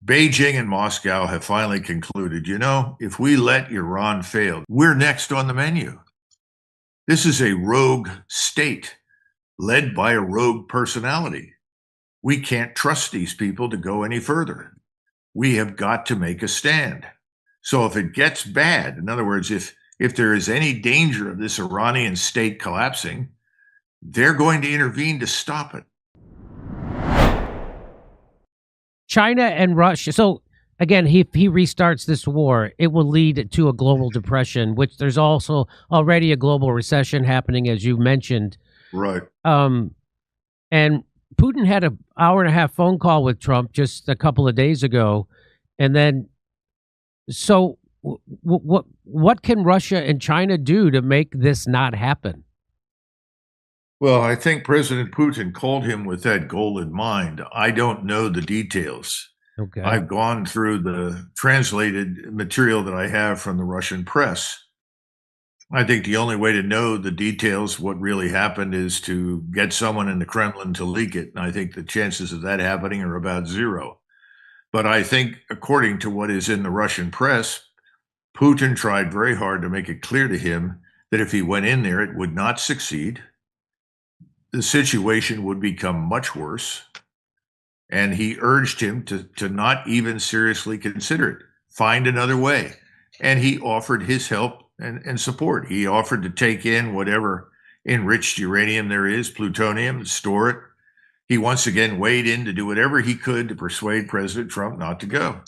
Beijing and Moscow have finally concluded, if we let Iran fail, we're next on the menu. This is a rogue state led by a rogue personality. We can't trust these people to go any further. We have got to make a stand. So if it gets bad, in other words, if there is any danger of this Iranian state collapsing, they're going to intervene to stop it. China and Russia. So again, if he restarts this war, it will lead to a global depression, which there's also already a global recession happening, as you mentioned. Right. And Putin had an hour-and-a-half phone call with Trump just a couple of days ago, and then so what can Russia and China do to make this not happen? Well, I think President Putin called him with that goal in mind. I don't know the details. Okay. I've gone through the translated material that I have from the Russian press. I think the only way to know the details, what really happened, is to get someone in the Kremlin to leak it. And I think the chances of that happening are about zero. But I think, according to what is in the Russian press, Putin tried very hard to make it clear to him that if he went in there, it would not succeed. The situation would become much worse. And he urged him to not even seriously consider it, find another way. And he offered his help and support. He offered to take in whatever enriched uranium there is, plutonium, store it. He once again weighed in to do whatever he could to persuade President Trump not to go.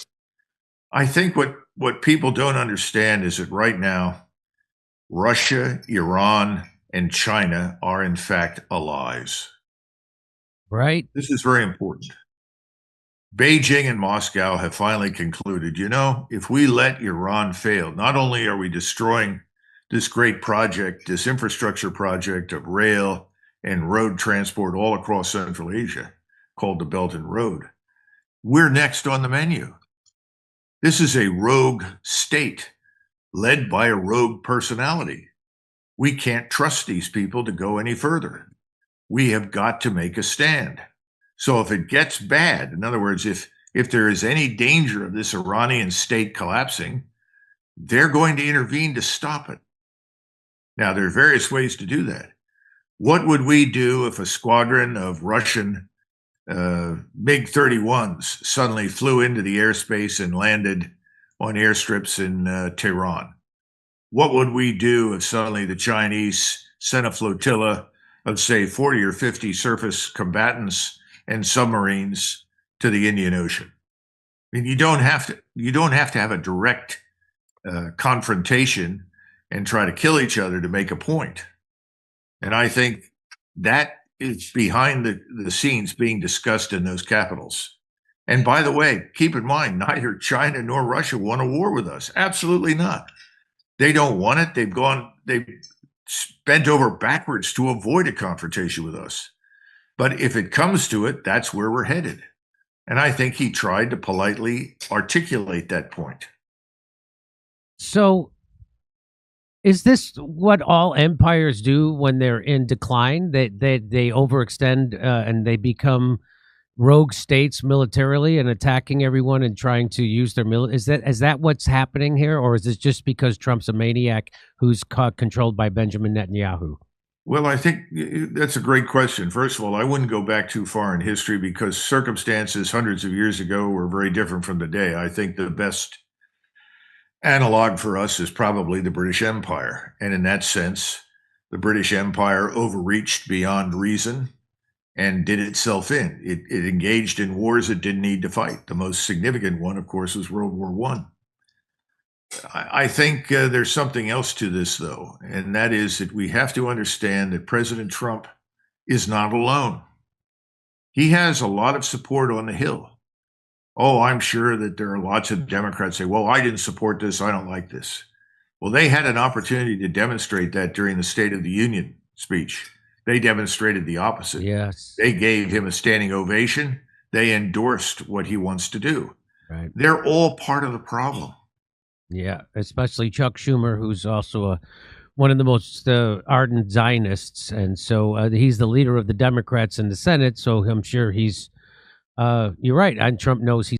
I think what people don't understand is that right now, Russia, Iran, and China are in fact allies. Right. This is very important. Beijing and Moscow have finally concluded, if we let Iran fail, not only are we destroying this great project, this infrastructure project of rail and road transport all across Central Asia, called the Belt and Road, we're next on the menu. This is a rogue state led by a rogue personality. We can't trust these people to go any further. We have got to make a stand. So if it gets bad, in other words, if there is any danger of this Iranian state collapsing, they're going to intervene to stop it. Now, there are various ways to do that. What would we do if a squadron of Russian MiG-31s suddenly flew into the airspace and landed on airstrips in Tehran? What would we do if suddenly the Chinese sent a flotilla of, say, 40 or 50 surface combatants and submarines to the Indian Ocean? I mean, you don't have to have a direct confrontation and try to kill each other to make a point. And I think that is behind the scenes being discussed in those capitals. And by the way, keep in mind, neither China nor Russia want a war with us. Absolutely not. They don't want it. They've bent over backwards to avoid a confrontation with us. But if it comes to it, that's where we're headed. And I think he tried to politely articulate that point. So is this what all empires do when they're in decline? They overextend and they become rogue states militarily and attacking everyone and trying to use their military? Is that what's happening here? Or is this just because Trump's a maniac who's controlled by Benjamin Netanyahu? Well, I think that's a great question. First of all, I wouldn't go back too far in history because circumstances hundreds of years ago were very different from today. I think the best analog for us is probably the British Empire. And in that sense, the British Empire overreached beyond reason and did itself in. It engaged in wars it didn't need to fight. The most significant one, of course, was World War I. I think there's something else to this, though, and that is that we have to understand that President Trump is not alone. He has a lot of support on the Hill. Oh, I'm sure that there are lots of Democrats say, well, I didn't support this. I don't like this. Well, they had an opportunity to demonstrate that during the State of the Union speech. They demonstrated the opposite. Yes. They gave him a standing ovation. They endorsed what he wants to do. Right. They're all part of the problem. Yeah, especially Chuck Schumer, who's also one of the most ardent Zionists. And so he's the leader of the Democrats in the Senate. So I'm sure you're right. And Trump knows he's